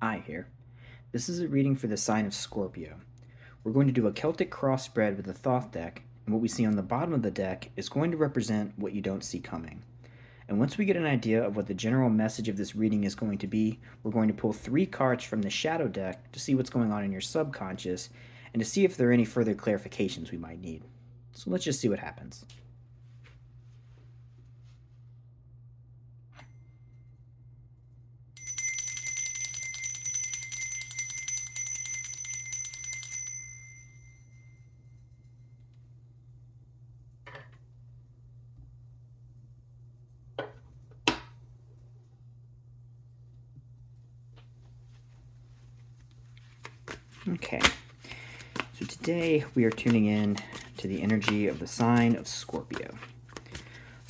Hi here. This is a reading for the sign of Scorpio. We're going to do a Celtic cross spread with the Thoth deck, and what we see on the bottom of the deck is going to represent what you don't see coming. And once we get an idea of what the general message of this reading is going to be, we're going to pull 3 cards from the shadow deck to see what's going on in your subconscious and to see if there are any further clarifications we might need. So let's just see what happens. Okay, so today we are tuning in to the energy of the sign of Scorpio.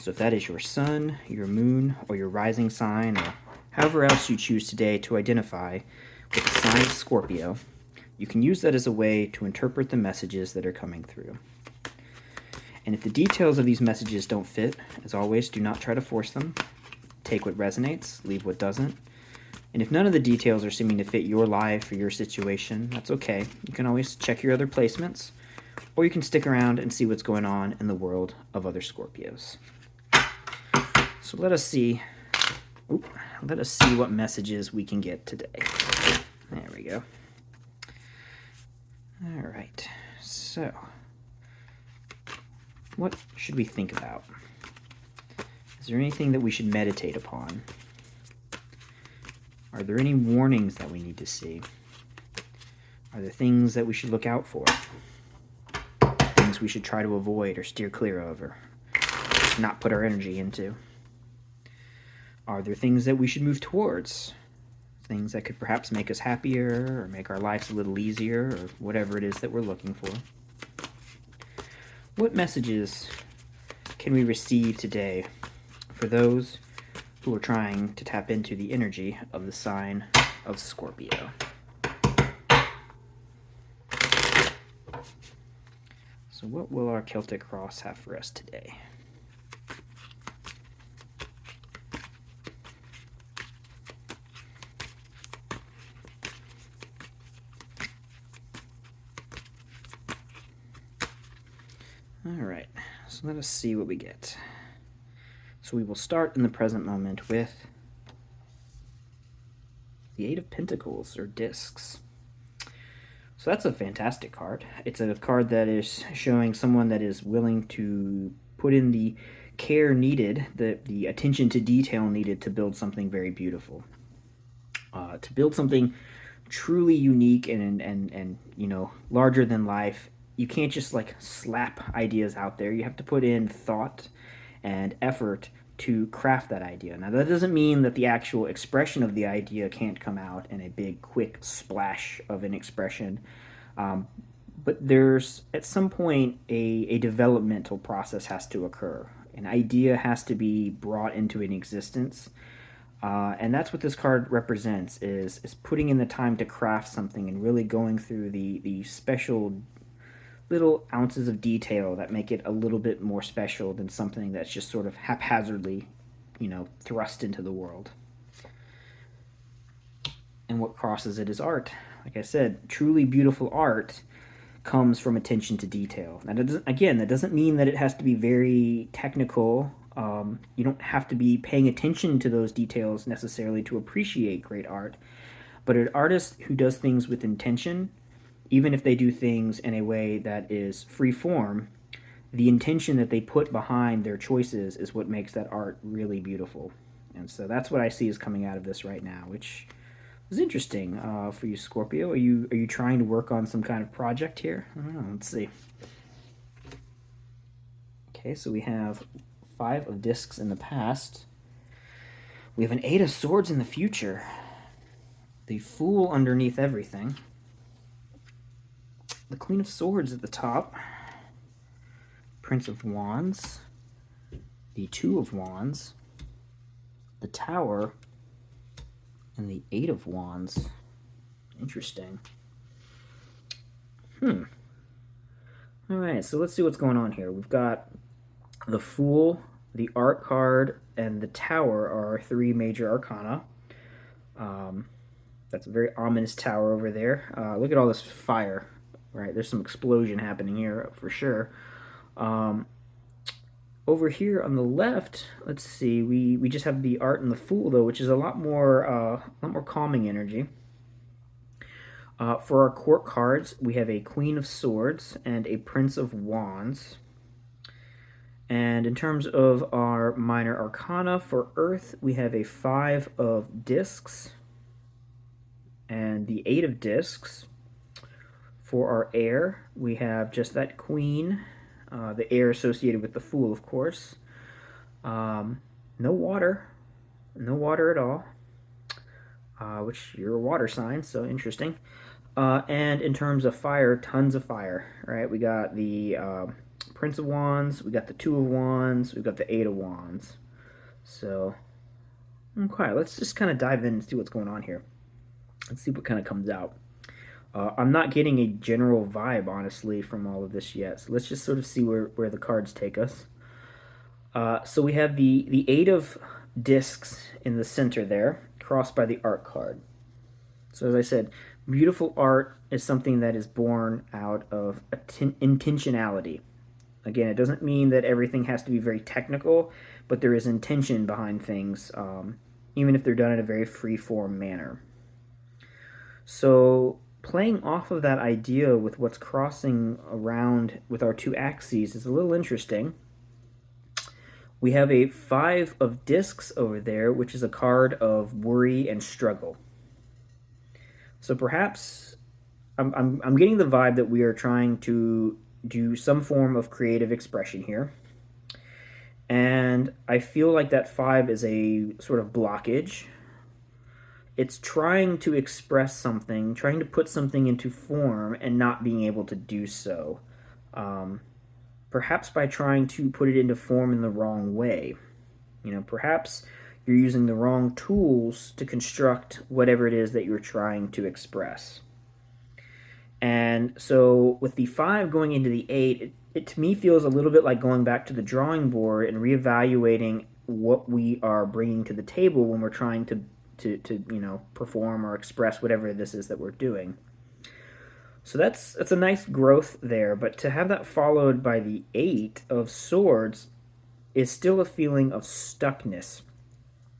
So if that is your sun, your moon, or your rising sign, or however else you choose today to identify with the sign of Scorpio, you can use that as a way to interpret the messages that are coming through. And if the details of these messages don't fit, as always, do not try to force them. Take what resonates, leave what doesn't. And if none of the details are seeming to fit your life or your situation, that's okay. You can always check your other placements, or you can stick around and see what's going on in the world of other Scorpios. So let us see what messages we can get today. There we go. All right, so what should we think about? Is there anything that we should meditate upon? Are there any warnings that we need to see? Are there things that we should look out for? Things we should try to avoid or steer clear of or not put our energy into? Are there things that we should move towards? Things that could perhaps make us happier or make our lives a little easier or whatever it is that we're looking for. What messages can we receive today for those who are trying to tap into the energy of the sign of Scorpio? So what will our Celtic cross have for us today? Alright, so let us see what we get. So we will start in the present moment with the 8 of Pentacles, or discs. So that's a fantastic card. It's a card that is showing someone that is willing to put in the care needed, the attention to detail needed to build something very beautiful. To build something truly unique and larger than life, you can't just like slap ideas out there. You have to put in thought and effort to craft that idea. Now, that doesn't mean that the actual expression of the idea can't come out in a big, quick splash of an expression. But there's, at some point, a developmental process has to occur. An idea has to be brought into an existence. And that's what this card represents, is putting in the time to craft something and really going through the special little ounces of detail that make it a little bit more special than something that's just sort of haphazardly, thrust into the world. And what crosses it is art. Like I said, truly beautiful art comes from attention to detail. Now, that doesn't mean that it has to be very technical. You don't have to be paying attention to those details necessarily to appreciate great art. But an artist who does things with intention, even if they do things in a way that is free form, the intention that they put behind their choices is what makes that art really beautiful. And so that's what I see is coming out of this right now, which is interesting for you, Scorpio. Are you trying to work on some kind of project here? I don't know. Let's see. Okay, so we have 5 of discs in the past. We have an 8 of swords in the future. The Fool underneath everything. The Queen of Swords at the top, Prince of Wands, the 2 of Wands, the Tower, and the 8 of Wands. Interesting. Alright, so let's see what's going on here. We've got the Fool, the Art card, and the Tower are our 3 major arcana. That's a very ominous tower over there. Look at all this fire, right? There's some explosion happening here for sure. Um, Over here on the left, let's see, we just have the art and the fool though, which is a lot more calming energy. For our court cards, we have a Queen of Swords and a Prince of Wands. And in terms of our minor arcana for Earth, we have a Five of Discs and the Eight of Discs. For our air, we have just that Queen, the air associated with the Fool, of course. No water, no water at all, which you're a water sign, so interesting. And in terms of fire, tons of fire, right? We got the Prince of Wands, we got the Two of Wands, we've got the Eight of Wands. So, okay, let's just kind of dive in and see what's going on here. Let's see what kind of comes out. I'm not getting a general vibe, honestly, from all of this yet. So let's just sort of see where the cards take us. So we have the Eight of Discs in the center there, crossed by the art card. So as I said, beautiful art is something that is born out of intentionality. Again, it doesn't mean that everything has to be very technical, but there is intention behind things, even if they're done in a very free-form manner. So playing off of that idea with what's crossing around with our two axes is a little interesting. We have a Five of Discs over there, which is a card of worry and struggle. So perhaps I'm getting the vibe that we are trying to do some form of creative expression here. And I feel like that five is a sort of blockage. It's trying to express something, trying to put something into form and not being able to do so. Perhaps by trying to put it into form in the wrong way. Perhaps you're using the wrong tools to construct whatever it is that you're trying to express. And so with the five going into the eight, it to me feels a little bit like going back to the drawing board and reevaluating what we are bringing to the table when we're trying to perform or express whatever this is that we're doing. So that's a nice growth there, but to have that followed by the Eight of Swords is still a feeling of stuckness.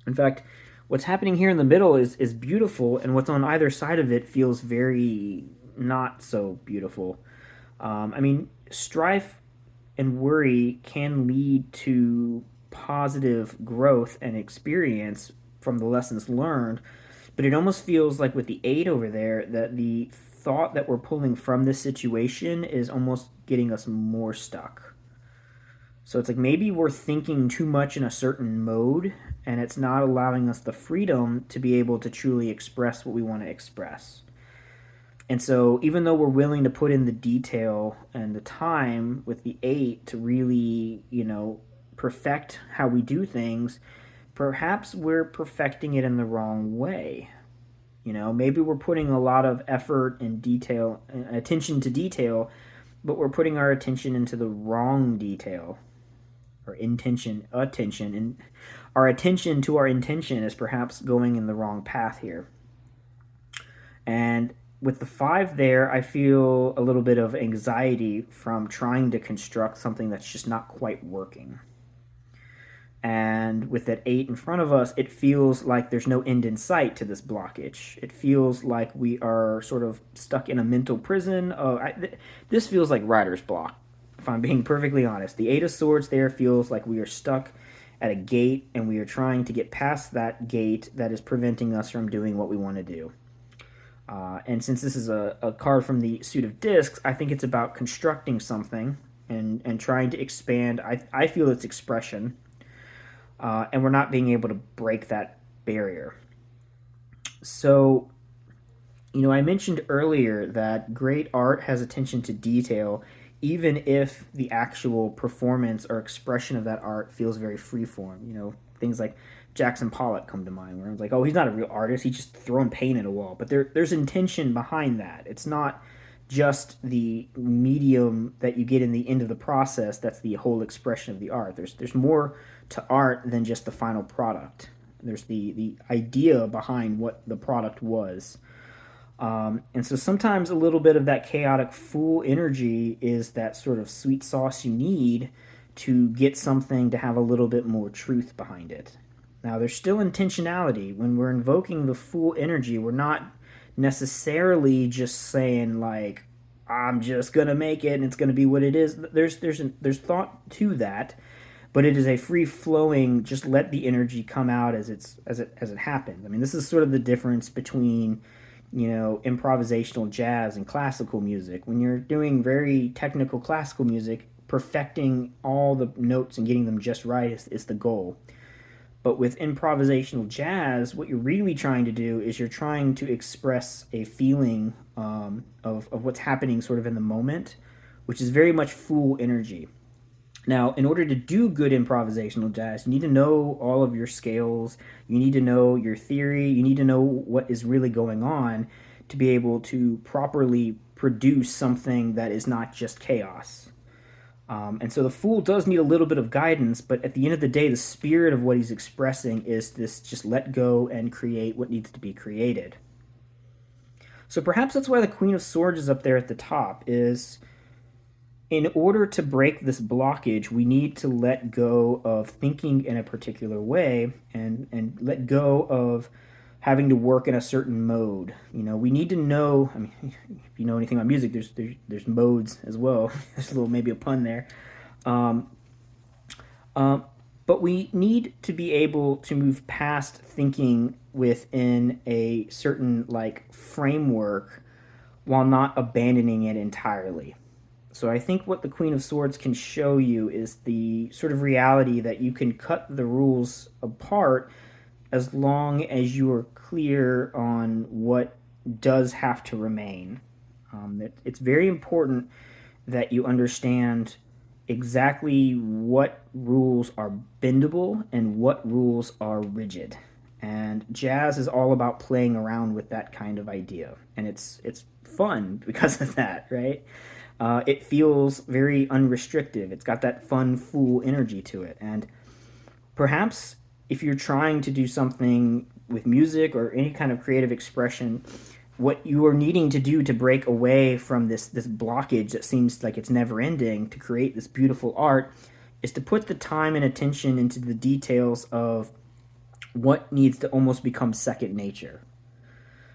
In fact, what's happening here in the middle is beautiful, and what's on either side of it feels very not so beautiful. Strife and worry can lead to positive growth and experience from the lessons learned, but it almost feels like with the Eight over there that the thought that we're pulling from this situation is almost getting us more stuck. So it's like maybe we're thinking too much in a certain mode, and it's not allowing us the freedom to be able to truly express what we want to express. And so even though we're willing to put in the detail and the time with the Eight to really, perfect how we do things, perhaps we're perfecting it in the wrong way. Maybe we're putting a lot of effort and detail, attention to detail, but we're putting our attention into the wrong detail, or attention, and our attention to our intention is perhaps going in the wrong path here. And with the five there, I feel a little bit of anxiety from trying to construct something that's just not quite working. And with that Eight in front of us, it feels like there's no end in sight to this blockage. It feels like we are sort of stuck in a mental prison. This feels like writer's block, if I'm being perfectly honest. The Eight of Swords there feels like we are stuck at a gate, and we are trying to get past that gate that is preventing us from doing what we want to do. And since this is a card from the Suit of Discs, I think it's about constructing something and trying to expand. I feel its expression. And we're not being able to break that barrier. So, I mentioned earlier that great art has attention to detail, even if the actual performance or expression of that art feels very freeform. Things like Jackson Pollock come to mind, where it's like, oh, he's not a real artist, he's just throwing paint at a wall. But there's intention behind that. It's not just the medium that you get in the end of the process that's the whole expression of the art. There's more to art than just the final product. There's the idea behind what the product was. And so sometimes a little bit of that chaotic fool energy is that sort of sweet sauce you need to get something to have a little bit more truth behind it. Now, there's still intentionality. When we're invoking the fool energy, we're not necessarily just saying, like, I'm just going to make it and it's going to be what it is. There's thought to that, but it is a free flowing, just let the energy come out as it happens. I mean, this is sort of the difference between improvisational jazz and classical music. When you're doing very technical classical music, perfecting all the notes and getting them just right is the goal. But with improvisational jazz, what you're really trying to do is you're trying to express a feeling of what's happening sort of in the moment, which is very much full energy. Now, in order to do good improvisational jazz, you need to know all of your scales, you need to know your theory, you need to know what is really going on to be able to properly produce something that is not just chaos. And so the fool does need a little bit of guidance, but at the end of the day, the spirit of what he's expressing is this just let go and create what needs to be created. So perhaps that's why the Queen of Swords is up there at the top, is in order to break this blockage, we need to let go of thinking in a particular way and let go of having to work in a certain mode. We need to know. I mean, if you know anything about music, there's modes as well. There's a little maybe a pun there, um, but we need to be able to move past thinking within a certain like framework while not abandoning it entirely. So I think what the Queen of Swords can show you is the sort of reality that you can cut the rules apart as long as you are clear on what does have to remain. It's very important that you understand exactly what rules are bendable and what rules are rigid. And jazz is all about playing around with that kind of idea, and it's fun because of that, right? It feels very unrestrictive. It's got that fun, fool energy to it. And perhaps if you're trying to do something with music or any kind of creative expression, what you are needing to do to break away from this blockage that seems like it's never ending to create this beautiful art is to put the time and attention into the details of what needs to almost become second nature.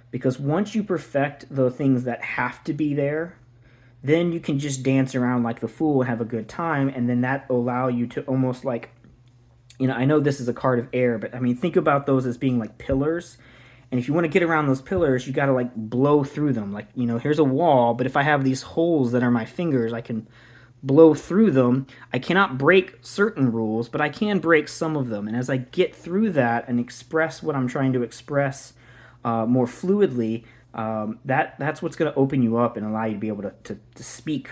Because once you perfect the things that have to be there, then you can just dance around like the fool and have a good time, and then that will allow you to almost like, I know this is a card of air, but I mean, think about those as being like pillars. And if you want to get around those pillars, you got to like blow through them. Like, here's a wall, but if I have these holes that are my fingers, I can blow through them. I cannot break certain rules, but I can break some of them. And as I get through that and express what I'm trying to express more fluidly, that's what's going to open you up and allow you to be able to speak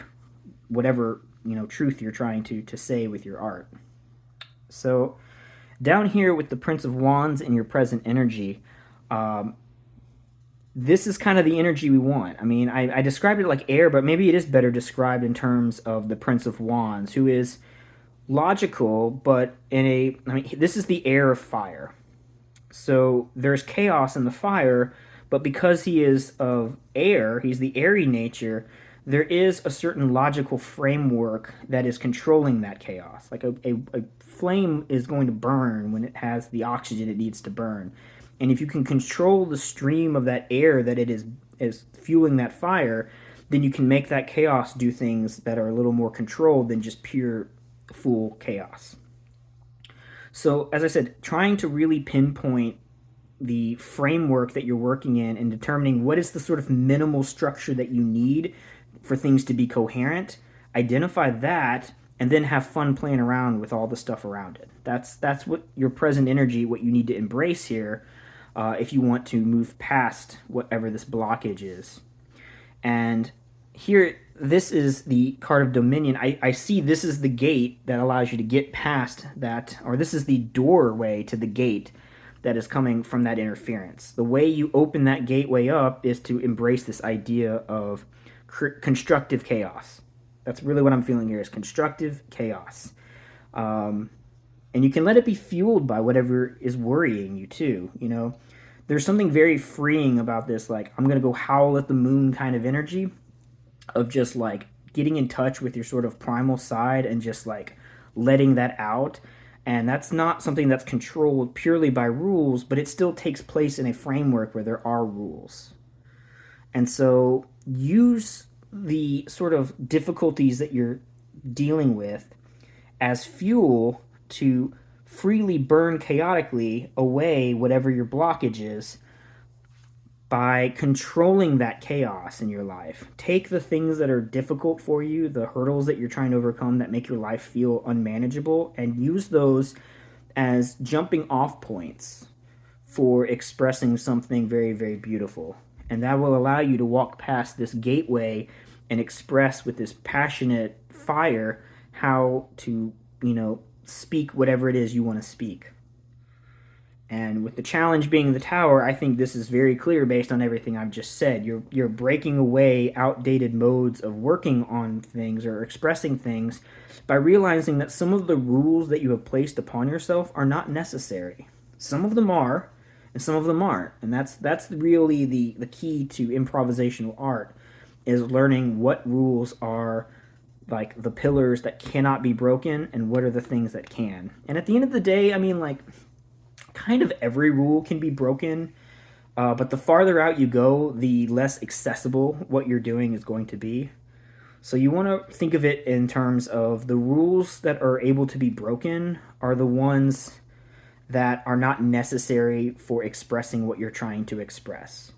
whatever truth you're trying to say with your art. So down here with the Prince of Wands and your present energy, this is kind of the energy we want. I mean, I described it like air, but maybe it is better described in terms of the Prince of Wands, who is logical, but this is the air of fire. So there's chaos in the fire, but because he is of air, he's the airy nature, there is a certain logical framework that is controlling that chaos. Like a flame is going to burn when it has the oxygen it needs to burn. And if you can control the stream of that air that it is fueling that fire, then you can make that chaos do things that are a little more controlled than just pure full chaos. So, as I said, trying to really pinpoint the framework that you're working in and determining what is the sort of minimal structure that you need for things to be coherent, identify that, and then have fun playing around with all the stuff around it. That's what your present energy, what you need to embrace here if you want to move past whatever this blockage is. And here, this is the card of Dominion. I see this is the gate that allows you to get past that, or this is the doorway to the gate that is coming from that interference. The way you open that gateway up is to embrace this idea of constructive chaos. That's really what I'm feeling here, is constructive chaos. And And you can let it be fueled by whatever is worrying you too, you know. There's something very freeing about this, like, I'm going to go howl at the moon kind of energy of just like getting in touch with your sort of primal side and just like letting that out. And that's not something that's controlled purely by rules, but it still takes place in a framework where there are rules. And so use the sort of difficulties that you're dealing with as fuel to freely burn chaotically away whatever your blockage is by controlling that chaos in your life. Take the things that are difficult for you, the hurdles that you're trying to overcome that make your life feel unmanageable, and use those as jumping off points for expressing something very, very beautiful. And that will allow you to walk past this gateway and express with this passionate fire how to, speak whatever it is you want to speak. And with the challenge being the tower, I think this is very clear based on everything I've just said. You're breaking away outdated modes of working on things or expressing things by realizing that some of the rules that you have placed upon yourself are not necessary. Some of them are, and some of them aren't. And that's really the key to improvisational art, is learning what rules are like the pillars that cannot be broken and what are the things that can. And at the end of the day, I mean, like, kind of every rule can be broken, but the farther out you go, the less accessible what you're doing is going to be. So you want to think of it in terms of the rules that are able to be broken are the ones that are not necessary for expressing what you're trying to express.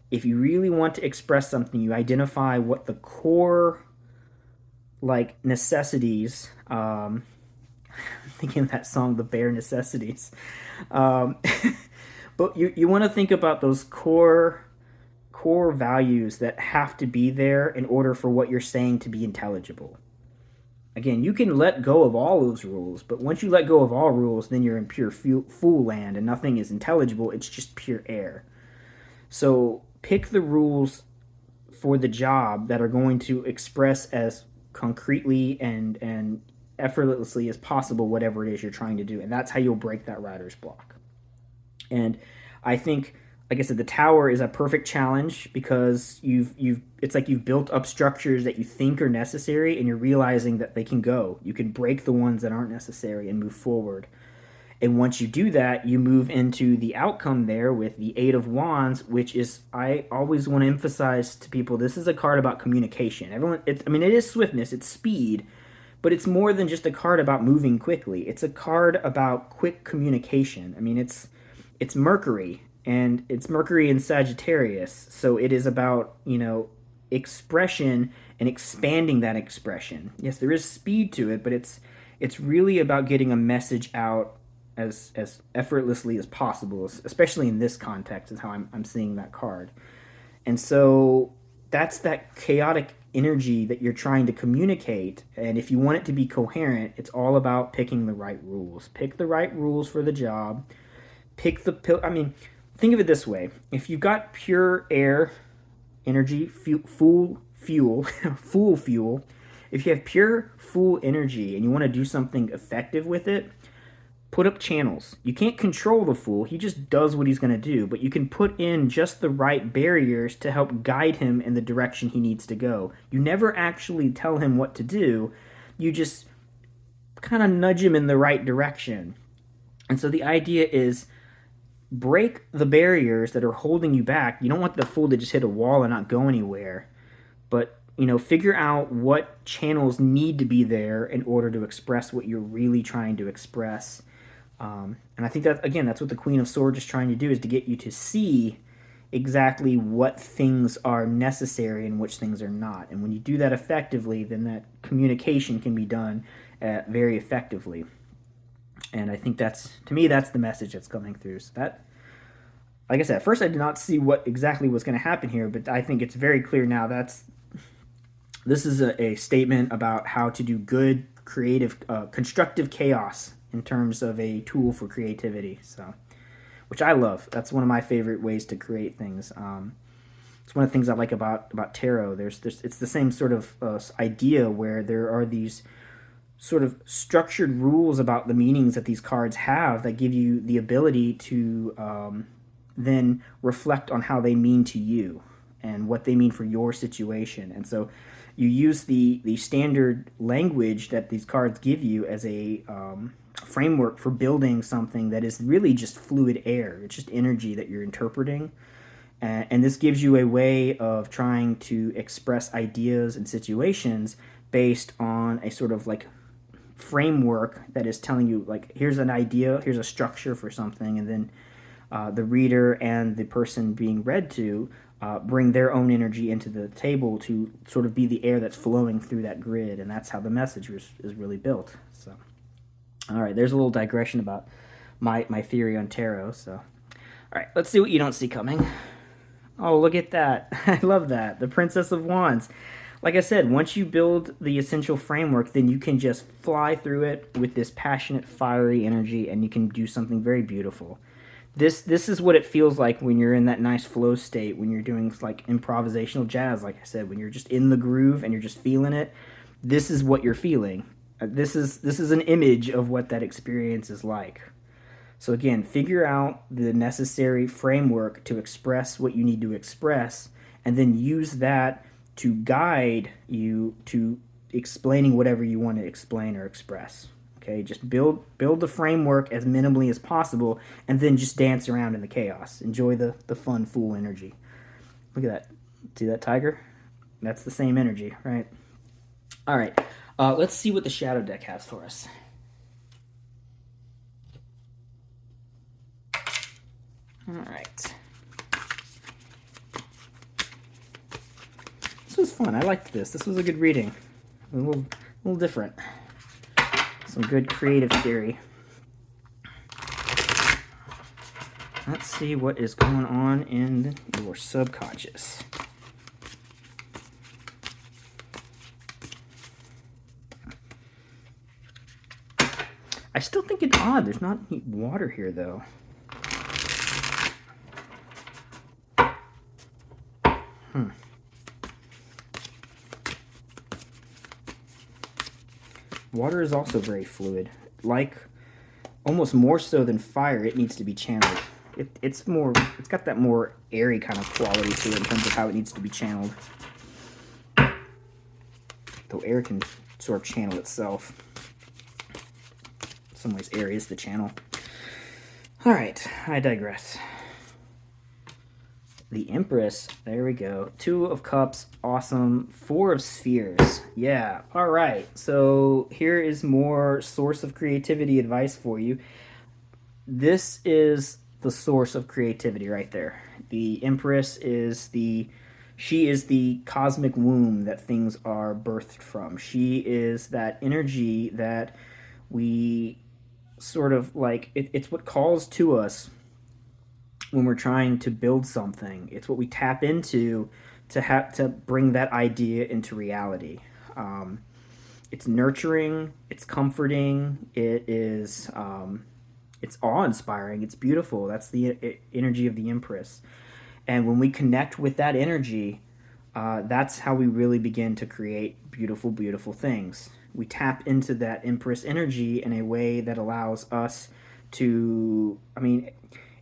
If you really want to express something, you identify what the core, like, necessities, I'm thinking of that song, The Bare Necessities. But you want to think about those core values that have to be there in order for what you're saying to be intelligible. Again, you can let go of all those rules, but once you let go of all rules, then you're in pure fool land and nothing is intelligible. It's just pure air. So pick the rules for the job that are going to express as concretely and effortlessly as possible whatever it is you're trying to do, and that's how you'll break that writer's block. And I think, like I said, the tower is a perfect challenge because it's like you've built up structures that you think are necessary, and you're realizing that they can go. You can break the ones that aren't necessary and move forward. And once you do that, you move into the outcome there with the Eight of Wands, which is, I always want to emphasize to people, this is a card about communication. It is swiftness, it's speed, but it's more than just a card about moving quickly. It's a card about quick communication. I mean, it's Mercury, and it's Mercury in Sagittarius, so it is about, expression and expanding that expression. Yes, there is speed to it, but it's really about getting a message out as effortlessly as possible, especially in this context is how I'm seeing that card. And so that's that chaotic energy that you're trying to communicate, and if you want it to be coherent, it's all about picking the right rules. Pick the right rules for the job. Think of it this way. If you've got pure air energy, full fuel, full fuel, if you have pure full energy and you want to do something effective with it, put up channels. You can't control the fool. He just does what he's going to do, but you can put in just the right barriers to help guide him in the direction he needs to go. You never actually tell him what to do. You just kind of nudge him in the right direction. And so the idea is break the barriers that are holding you back. You don't want the fool to just hit a wall and not go anywhere, but figure out what channels need to be there in order to express what you're really trying to express. And I think that, again, that's what the Queen of Swords is trying to do, is to get you to see exactly what things are necessary and which things are not. And when you do that effectively, then that communication can be done very effectively. And I think that's the message that's coming through. So that, like I said, at first I did not see what exactly was going to happen here, but I think it's very clear now. This is a statement about how to do good, creative, constructive chaos in terms of a tool for creativity. So, which I love. That's one of my favorite ways to create things. It's one of the things I like about tarot. It's the same sort of idea where there are these sort of structured rules about the meanings that these cards have that give you the ability to then reflect on how they mean to you and what they mean for your situation. And so you use the standard language that these cards give you as a framework for building something that is really just fluid air. It's just energy that you're interpreting. And this gives you a way of trying to express ideas and situations based on a sort of like framework that is telling you, like, here's an idea, here's a structure for something, and then the reader and the person being read to bring their own energy into the table to sort of be the air that's flowing through that grid, and that's how the message is really built. So, all right, there's a little digression about my theory on tarot. So, all right, let's see what you don't see coming. Oh, look at that. I love that. The Princess of Wands. Like I said, once you build the essential framework, then you can just fly through it with this passionate, fiery energy, and you can do something very beautiful. This is what it feels like when you're in that nice flow state, when you're doing like improvisational jazz, like I said, when you're just in the groove and you're just feeling it. This is what you're feeling. This is an image of what that experience is like. So again, figure out the necessary framework to express what you need to express, and then use that to guide you to explaining whatever you want to explain or express. Okay, just build the framework as minimally as possible, and then just dance around in the chaos. Enjoy the fun, fool energy. Look at that. See that tiger? That's the same energy, right? All right, let's see what the shadow deck has for us. All right. This was fun. I liked this. This was a good reading. A little different. Some good creative theory. Let's see what is going on in your subconscious. I still think it's odd. There's not any water here, though. Water is also very fluid. Like, almost more so than fire, it needs to be channeled. It's got that more airy kind of quality to it in terms of how it needs to be channeled. Though air can sort of channel itself. In some ways, air is the channel. All right, I digress. The Empress, there we go. 2 of Cups, awesome. 4 of Spheres, yeah. All right, so here is more source of creativity advice for you. This is the source of creativity right there. The Empress is she is the cosmic womb that things are birthed from. She is that energy that we sort of like, it's what calls to us when we're trying to build something. It's what we tap into to bring that idea into reality. It's nurturing, it's comforting, it's awe-inspiring, it's beautiful. That's the energy of the Empress. And when we connect with that energy, that's how we really begin to create beautiful, beautiful things. We tap into that Empress energy in a way that allows us to,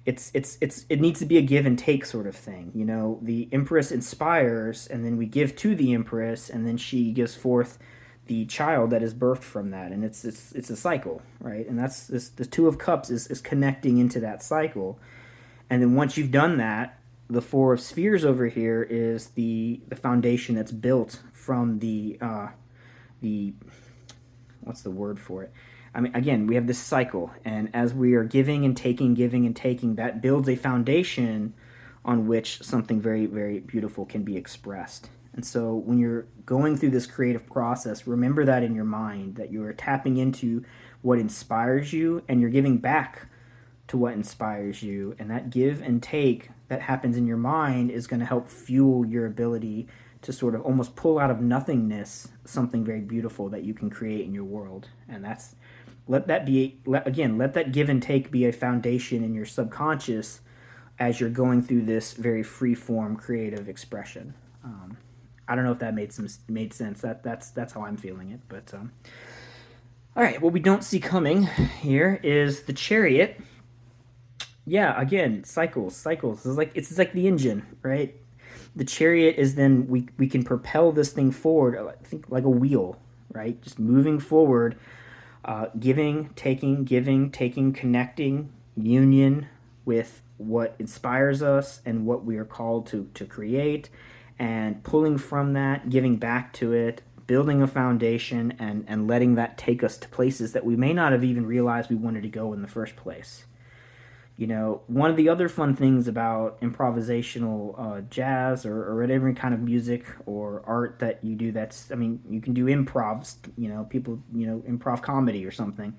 it needs to be a give and take sort of thing. You know, the Empress inspires, and then we give to the Empress, and then she gives forth the child that is birthed from that, and it's a cycle, right? And that's the 2 of Cups is connecting into that cycle. And then once you've done that, the 4 of Spheres over here is the foundation that's built from the what's the word for it? Again, we have this cycle, and as we are giving and taking, that builds a foundation on which something very, very beautiful can be expressed. And so when you're going through this creative process, remember that in your mind, that you are tapping into what inspires you, and you're giving back to what inspires you. And that give and take that happens in your mind is going to help fuel your ability to sort of almost pull out of nothingness something very beautiful that you can create in your world. And let that give and take be a foundation in your subconscious as you're going through this very free-form creative expression. I don't know if that made sense. That's how I'm feeling it. But All right, what we don't see coming here is the Chariot. Yeah, again, cycles, cycles. It's like the engine, right? The Chariot is then we can propel this thing forward. I think like a wheel, right? Just moving forward, giving, taking, connecting, union with what inspires us and what we are called to create, and pulling from that, giving back to it, building a foundation, and letting that take us to places that we may not have even realized we wanted to go in the first place. One of the other fun things about improvisational jazz or whatever kind of music or art that you do, I mean, you can do improvs, people, improv comedy or something.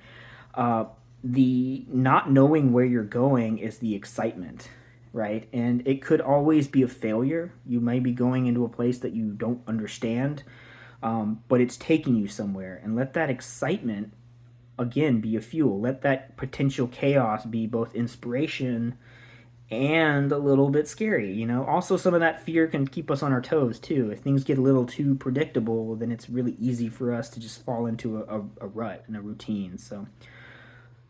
Uh, the not knowing where you're going is the excitement, right? And it could always be a failure. You may be going into a place that you don't understand, but it's taking you somewhere. And let that excitement again be a fuel. Let that potential chaos be both inspiration and a little bit scary. Also, some of that fear can keep us on our toes too. If things get a little too predictable, then it's really easy for us to just fall into a rut and a routine. So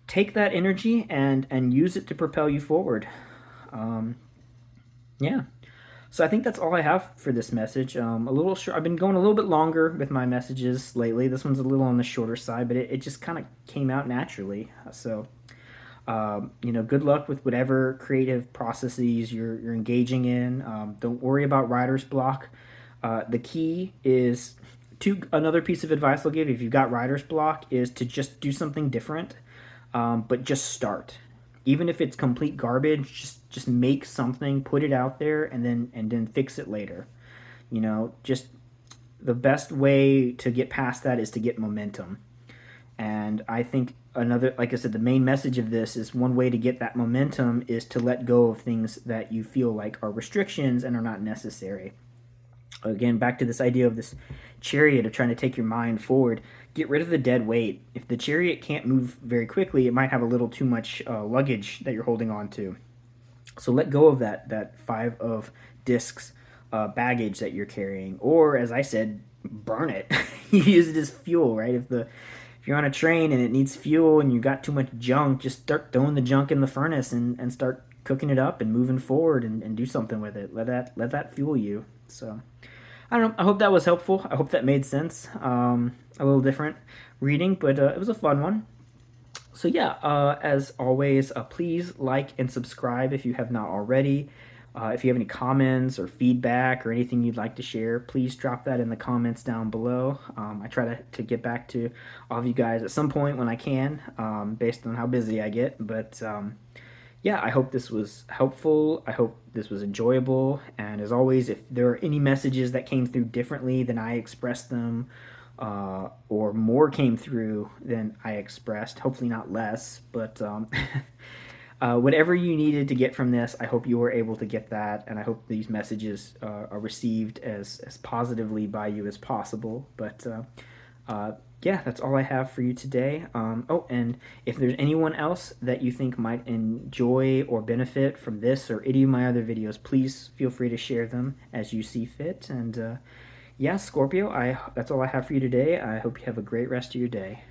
take that energy and use it to propel you forward. um, yeah. So I think that's all I have for this message. A little short. I've been going a little bit longer with my messages lately. This one's a little on the shorter side, but it just kind of came out naturally. So, good luck with whatever creative processes you're engaging in. Don't worry about writer's block. The key is to another piece of advice I'll give you if you've got writer's block is to just do something different, but just start. Even if it's complete garbage, just make something, put it out there, and then fix it later. Just the best way to get past that is to get momentum. And I think another, like I said, the main message of this is one way to get that momentum is to let go of things that you feel like are restrictions and are not necessary. Again, back to this idea of this chariot of trying to take your mind forward. Get rid of the dead weight. If the chariot can't move very quickly, it might have a little too much luggage that you're holding on to. So let go of that 5 of discs baggage that you're carrying, or as I said, burn it. You use it as fuel, right? If you're on a train and it needs fuel and you got too much junk, just start throwing the junk in the furnace and start cooking it up and moving forward and do something with it. Let that fuel you. So I don't know. I hope that was helpful. I hope that made sense. A little different reading, but it was a fun one. So yeah, as always, please like and subscribe if you have not already. If you have any comments or feedback or anything you'd like to share, please drop that in the comments down below. I try to get back to all of you guys at some point when I can, based on how busy I get. But yeah, I hope this was helpful. I hope this was enjoyable. And as always, if there are any messages that came through differently than I expressed them, or more came through than I expressed, hopefully not less, but whatever you needed to get from this, I hope you were able to get that, and I hope these messages are received as positively by you as possible. But yeah, that's all I have for you today. Oh, and if there's anyone else that you think might enjoy or benefit from this or any of my other videos, please feel free to share them as you see fit. And yeah, Scorpio, that's all I have for you today. I hope you have a great rest of your day.